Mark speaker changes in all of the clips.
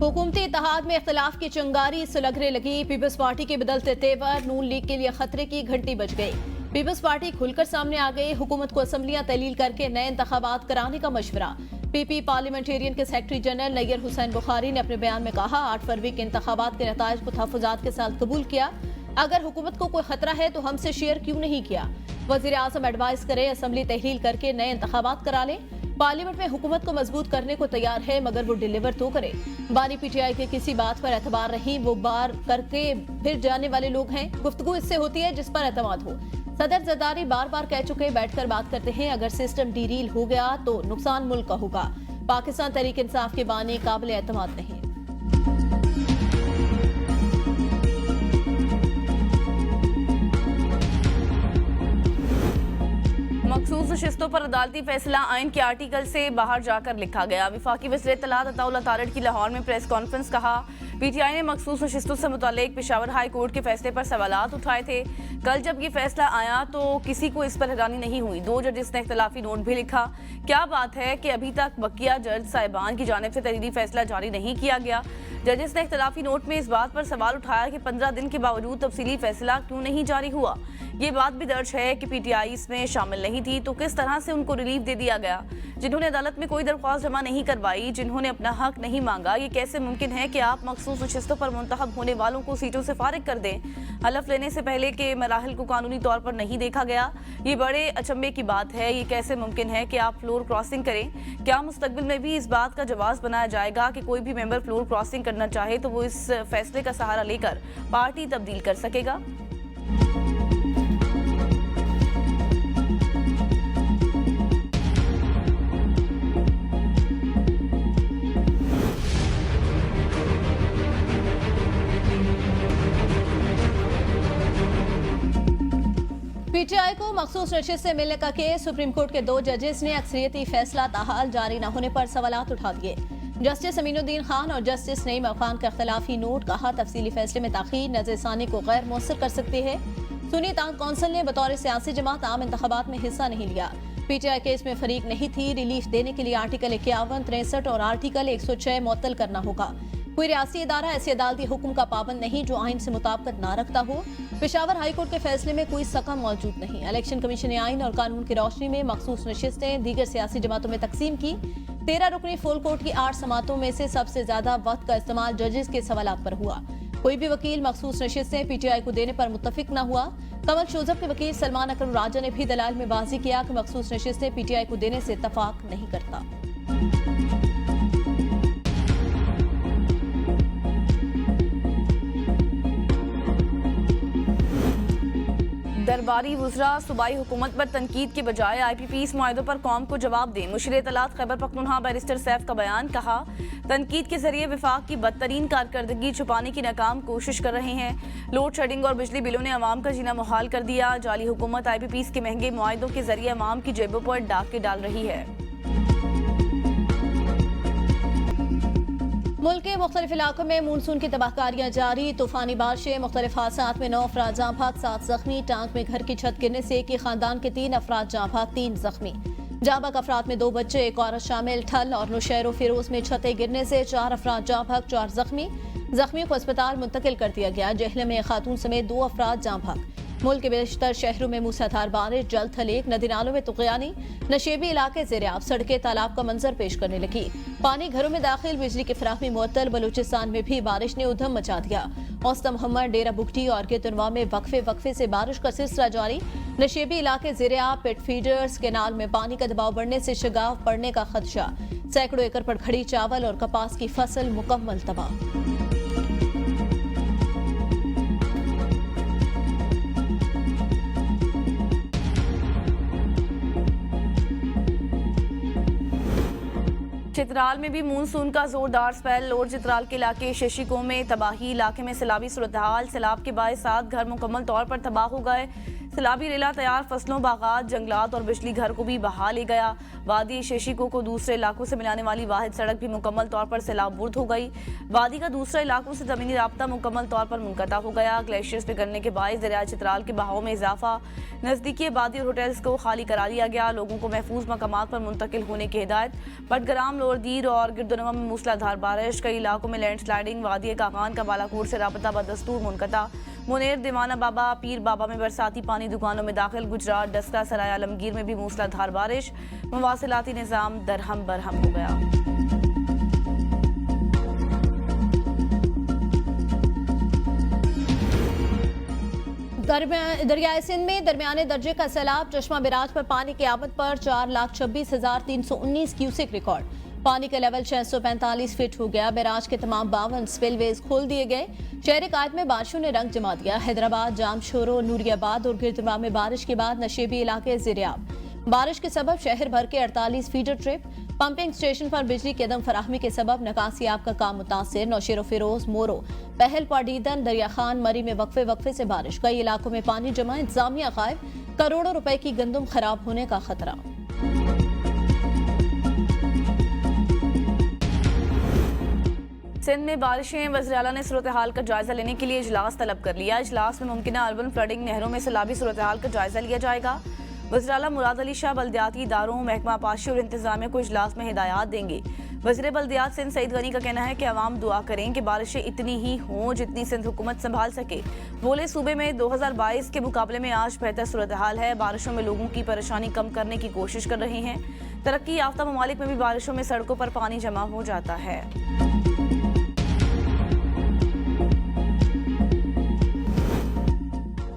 Speaker 1: हुकूमती इत्तेहाद में इख्तिलाफ की चिंगारी सुलगने लगी। पीपल्स पार्टी के बदलते तेवर, नून लीग के लिए खतरे की घंटी बज गई। पीपल्स पार्टी खुलकर सामने आ गई। हुकूमत को असम्बलियां तहलील करके नए इंतखाबात कराने का मशवरा। पीपी पार्लियामेंटेरियन के सेक्रेटरी जनरल नैयर हुसैन बुखारी ने अपने बयान में कहा, 8 फरवरी के इंतखाबात के नताइज को तहफ़्फ़ुज़ात के साथ कबूल किया। अगर हुकूमत को कोई खतरा है तो हमसे शेयर क्यों नहीं किया। वज़ीर आज़म एडवाइस करे, असम्बली तहलील करके नए इंतखाबात करा लें। पार्लियामेंट में हुकूमत को मजबूत करने को तैयार है, मगर वो डिलीवर तो करे। बानी पीटीआई के किसी बात पर एतबार नहीं, वो बार करके फिर जाने वाले लोग हैं। गुफ्तगू इससे होती है जिस पर एतमाद हो। सदर जरदारी बार बार कह चुके, बैठकर बात करते हैं। अगर सिस्टम डीरील हो गया तो नुकसान मुल्क का होगा। पाकिस्तान तहरीक इंसाफ के बानी काबिल एतमाद नहीं।
Speaker 2: मखसूस नशिस्तों पर अदालती फैसला आइन के आर्टिकल से बाहर जाकर लिखा गया। वफाकी वज़ीर इत्तलात अताउल्लाह तारड़ की लाहौर में प्रेस कॉन्फ्रेंस। कहा, पीटीआई ने मखसूस नशिस्तों से मुतालिक पेशावर हाई कोर्ट के फैसले पर सवालात उठाए थे। कल जब ये फैसला आया तो किसी को इस पर हैरानी नहीं हुई। 2 जजेस ने इख्तलाफी नोट भी लिखा। क्या बात है कि अभी तक बकिया जज साहिबान की जानिब से तहरीरी फैसला जारी नहीं किया गया। जजेस ने इख्तलाफी नोट में इस बात पर सवाल उठाया कि 15 दिन के बावजूद तफसीली फैसला क्यों नहीं जारी हुआ। ये बात भी दर्ज है कि पीटीआई इसमें शामिल नहीं थी, तो किस तरह से उनको रिलीफ दे दिया गया। जिन्होंने अदालत में कोई दरख्वास्त जमा नहीं करवाई, जिन्होंने अपना हक नहीं मांगा, ये कैसे मुमकिन है कि आप मखसूस नशिस्तों पर मुंतखब होने वालों को सीटों से फारिग कर दें। हलफ लेने से पहले के मराहिल को कानूनी तौर पर नहीं देखा गया। ये बड़े अचंभे की बात है। ये कैसे मुमकिन है कि आप फ्लोर क्रॉसिंग करें। क्या मुस्तकबिल में भी इस बात का जवाब बनाया जाएगा कि कोई भी मेंबर फ्लोर क्रॉसिंग करना चाहे तो वो इस फैसले का सहारा लेकर पार्टी तब्दील कर सकेगा।
Speaker 1: पीटीआई को मखसूस नशिस्त से मिलने का केस। सुप्रीम कोर्ट के 2 जजेस ने अक्सरियती फैसला ताहाल जारी न होने पर सवालात उठा दिए। जस्टिस अमीनुद्दीन खान और जस्टिस नईम अफगान का इख्तलाफी नोट। कहा, तफसीली फैसले में ताखीर नज़रसानी को गैर मौसर कर सकती है। सुन्नी तांग कौंसिल ने बतौर सियासी जमात आम इंतखाबात में हिस्सा नहीं लिया। पीटीआई केस में फरीक नहीं थी। रिलीफ देने के लिए आर्टिकल 51, 63 और आर्टिकल 106 मुअत्तल करना होगा। कोई रियासी इदारा ऐसे अदालती हुक्म का पाबंद नहीं जो आइन से मुताबिकत ना रखता हो। पेशावर हाई कोर्ट के फैसले में कोई सकम मौजूद नहीं। इलेक्शन कमीशन ने आइन और कानून की रोशनी में मखसूस नशिस्तें दीगर सियासी जमातों में तकसीम की। 13 रुकनी फुल कोर्ट की 8 समातों में से सबसे ज्यादा वक्त का इस्तेमाल जजेस के सवालात पर हुआ। कोई भी वकील मखसूस नशिस्तें पीटीआई को देने पर मुत्तफिक न हुआ। कमल शोजब के वकील सलमान अकरम राजा ने भी दलाल में वाज़ेह किया कि मखसूस नशिस्तें पीटीआई को देने से इत्तफाक नहीं करता।
Speaker 2: दरबारी वुज़रा सूबाई हुकूमत पर तनकीद के बजाय IPPs मुआहदों पर कौम को जवाब दें। मुशीर इत्तलात खैबर पख्तूनख्वा बैरिस्टर सैफ का बयान। कहा, तनकीद के जरिए विफाक की बदतरीन कारकर्दगी छुपाने की नाकाम कोशिश कर रहे हैं। लोड शेडिंग और बिजली बिलों ने अवाम का जीना मुहाल कर दिया। जाली हुकूमत IPPs के महंगे मुआहदों के जरिए अवाम की जेबों पर डाके डाल रही है।
Speaker 1: मुल्क के मुख्तलिफ इलाकों में मानसून की तबाहकारियां जारी। तूफानी बारिशें, मुख्तलिफ हादसात में 9 अफराद जाँ भाग, 7 जख्मी। टांक में घर की छत गिरने से एक ही खानदान के 3 अफराद जाँ भाग, 3 जख्मी। जाँ भाग अफराद में 2 बच्चे, एक औरत शामिल। ठल और नौशहर फिरोज में छतें गिरने से 4 अफराद जाँ भाग, 4 जख्मी। जख्मियों को अस्पताल मुंतकिल कर दिया गया। जहलम में एक खातून समेत 2 अफराद जाँ भाग। मुल्क के बेशतर शहरों में मूसलाधार बारिश, जल थलेक, नदी नालों में तुग़यानी। नशेबी इलाके ज़ेर-ए-आब, सड़कें तालाब का मंजर पेश करने लगी। पानी घरों में दाखिल, बिजली की फराहमी मुअत्तल। बलूचिस्तान में भी बारिश ने उधम मचा दिया। औसत मोहम्मद, डेरा बुगटी और गिरतुनवा में वक्फे से बारिश का सिलसिला जारी। नशेबी इलाके ज़ेर-ए-आब, पेट फीडर्स, केनाल में पानी का दबाव बढ़ने से शगाफ पड़ने का खदशा। सैकड़ों एकड़ पर खड़ी चावल और कपास की फसल मुकम्मल तबाह।
Speaker 2: चित्राल में भी मानसून का जोरदार स्पेल। लोड चित्राल के इलाके शशिकों में तबाही। इलाके में सैलाबी सूरत हाल। सैलाब के बायस 7 घर मुकम्मल तौर पर तबाह हो गए। सैलाबी रेला तैयार फसलों, बागात, जंगलात और बिजली घर को भी बहा ले गया। वादी शेशिको को दूसरे इलाकों से मिलाने वाली वाहिद सड़क भी मुकम्मल तौर पर सैलाबुर्द हो गई। वादी का दूसरे इलाकों से जमीनी राब्ता मुकम्मल तौर पर मुनक़ता हो गया। ग्लेशियर्स पिघलने के बायस दरिया चित्राल के बहाव में इजाफा, नज़दीकी आबादी और होटल्स को खाली करा दिया गया। लोगों को महफूज मकामात पर मुंतकिल होने की हिदायत। बटग्राम, लोअरदीर और गिरदोनवा में मूसलाधार बारिश, कई इलाकों में लैंडस्लाइडिंग। वादी कागान का बालाकोट से राबता बदस्तूर मुनक़ता। मुनेर, दीवाना बाबा, पीर बाबा में बरसाती पानी दुकानों में दाखिल। गुजरात, डस्का, सराय आलमगीर में भी मूसलाधार बारिश। मवासिलाती निज़ाम दरहम बरहम हो गया।
Speaker 1: दरियाए सिंध में दरमियाने दर्जे का सैलाब। चश्मा बिराज पर पानी की आमद पर 4,26,319 क्यूसेक रिकॉर्ड। पानी का लेवल 645 फीट हो गया। बैराज के तमाम 52 स्पिलवेज खोल दिए गए। शहर कायद में बारिशों ने रंग जमा दिया। हैदराबाद, जामशोरो, नूरियाबाद और गिरदुनवा में बारिश के बाद नशेबी इलाके ज़ेरियाब। बारिश के सबब शहर भर के 48 फीडर ट्रिप। पंपिंग स्टेशन पर बिजली की अदम फराहमी के सबब निकासियाब का काम मुतासिर। नौशेरो, फिरोज, मोरो, पहल, पाडीदन, दरिया खान, मरी में वक्फे से बारिश। कई इलाकों में पानी जमा, इंतजामिया गायब। करोड़ों रुपए की गंदम खराब होने का खतरा।
Speaker 2: सिंध में बारिशें। वज़ीर आला ने सूरत हाल का जायजा लेने के लिए इजलास तलब कर लिया। इजलास में मुमकिन अर्बन फ्लडिंग, नहरों में सैलाबी सूरत हाल का जायजा लिया जाएगा। वज़ीर आला मुराद अली शाह बल्दियाती इदारों, महकमा पाशी और इंतजामिया को इजलास में हिदायत देंगे। वज़ीर बल्दियात सिंध सईद गनी का कहना है कि अवाम दुआ करें कि बारिशें इतनी ही हों जितनी सिंध हुकूमत संभाल सके। बोले सूबे में 2022 के मुकाबले में आज बेहतर सूरत हाल है। बारिशों में लोगों की परेशानी कम करने की कोशिश कर रहे हैं। तरक्की याफ्ता ममालिक में भी बारिशों में सड़कों पर पानी जमा हो जाता है।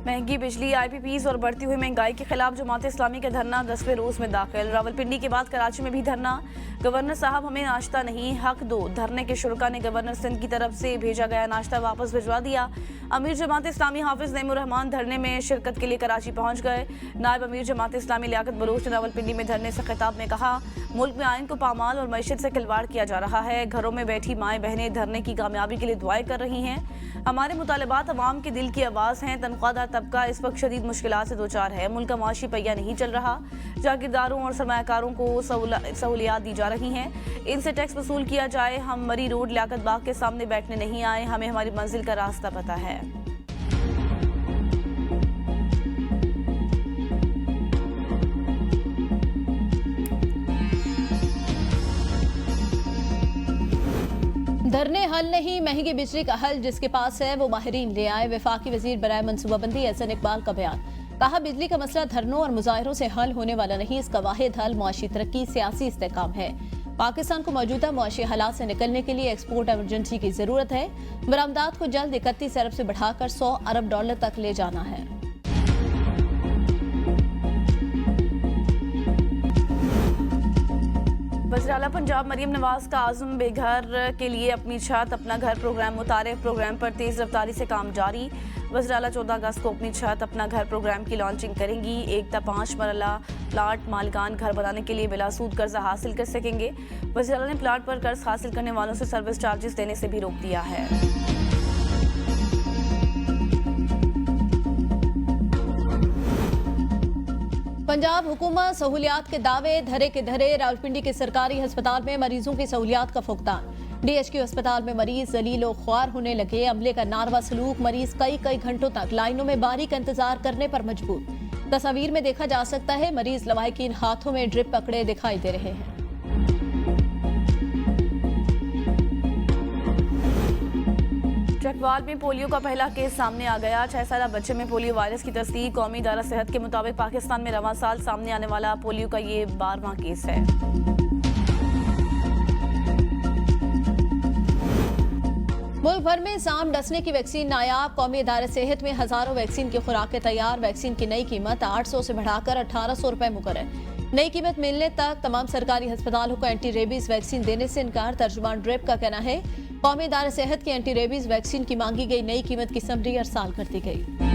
Speaker 2: महंगी बिजली, IPPs और बढ़ती हुई महंगाई के खिलाफ जमात इस्लामी का धरना 10वें रोज में दाखिल। रावलपिंडी के बाद कराची में भी धरना। गवर्नर साहब हमें नाश्ता नहीं, हक दो। धरने के शुरका ने गवर्नर सिंध की तरफ से भेजा गया नाश्ता वापस भिजवा दिया। अमीर जमात इस्लामी हाफिज नईमुर रहमान धरने में शिरकत के लिए कराची पहुंच गए। नायब अमीर जमात इस्लामी लियाकत बलोच ने रावलपिंडी में धरने से खिताब में कहा, मुल्क में आइन को पामाल और मईशत से खिलवाड़ किया जा रहा है। घरों में बैठी माएँ बहनें धरने की कामयाबी के लिए दुआएं कर रही हैं। हमारे मुतालबात अवाम के दिल की आवाज़ हैं। तनख्वाहदार तबका इस वक्त शदीद मुश्किलात से दो चार है। मुल्क का माशी पहिया नहीं चल रहा। जागीरदारों और सरमायाकारों को सहूलियात दी जा रही हैं। इनसे टैक्स वसूल किया जाए। हम मरी रोड लियाकत बाग के सामने बैठने नहीं आए। हमें हमारी मंजिल का रास्ता पता है।
Speaker 1: धरने हल नहीं, महंगी बिजली का हल जिसके पास है वो माहिरीन ले आए। वफाकी वजीर बराए मनसूबाबंदी एहसन इकबाल का बयान। कहा, बिजली का मसला धरनों और मुजाहिरों से हल होने वाला नहीं। इसका वाहिद हल मुआशी तरक्की, सियासी इस्तेकाम है। पाकिस्तान को मौजूदा मुआशी हालात से निकलने के लिए एक्सपोर्ट एमरजेंसी की जरूरत है। बरामदात को जल्द 31 अरब से बढ़ाकर 100 अरब डॉलर तक ले जाना है।
Speaker 2: वज़ीर आला पंजाब मरियम नवाज का आज़म बेघर के लिए अपनी छत अपना घर प्रोग्राम मुतारिफ। प्रोग्राम पर तेज रफ्तारी से काम जारी। वज़ीर आला 14 अगस्त को अपनी छत अपना घर प्रोग्राम की लॉन्चिंग करेंगी। 1 ता 5 मरला प्लाट मालिकान घर बनाने के लिए बिला सूद कर्जा हासिल कर सकेंगे। वज़ीर आला ने प्लाट पर कर्ज हासिल करने वालों से सर्विस चार्जेस देने से भी रोक दिया है।
Speaker 1: पंजाब हुकूमत सहूलियात के दावे धरे के धरे। रावलपिंडी के सरकारी अस्पताल में मरीजों की सहूलियात का फुकदान। DHQ अस्पताल में मरीज जलील और ख्वार होने लगे। अमले का नारवा सलूक। मरीज कई घंटों तक लाइनों में बारीक इंतजार करने पर मजबूर। तस्वीर में देखा जा सकता है मरीज लवाहिकीन हाथों में ड्रिप पकड़े दिखाई दे रहे हैं।
Speaker 2: चकवाल में पोलियो का पहला केस सामने आ गया। 6 साल बच्चे में पोलियो वायरस की तस्दीक। कौमी इदारा सेहत के मुताबिक पाकिस्तान में रवां साल सामने आने वाला पोलियो का ये 12वां केस है।
Speaker 1: मुल्क भर में सांप डसने की वैक्सीन नायाब। कौमी इदारे सेहत में हजारों वैक्सीन की खुराकें तैयार। वैक्सीन की नई कीमत 800 से बढ़ाकर 1800 रुपए मुकर्रर। नई कीमत मिलने तक तमाम सरकारी अस्पतालों को एंटी रेबीज वैक्सीन देने से इनकार। तर्जुमान ड्रिप का कहना है, कौमी इदारे सेहत की एंटी रेबीज वैक्सीन की मांगी गई नई कीमत की समरी अरसाल कर दी गई।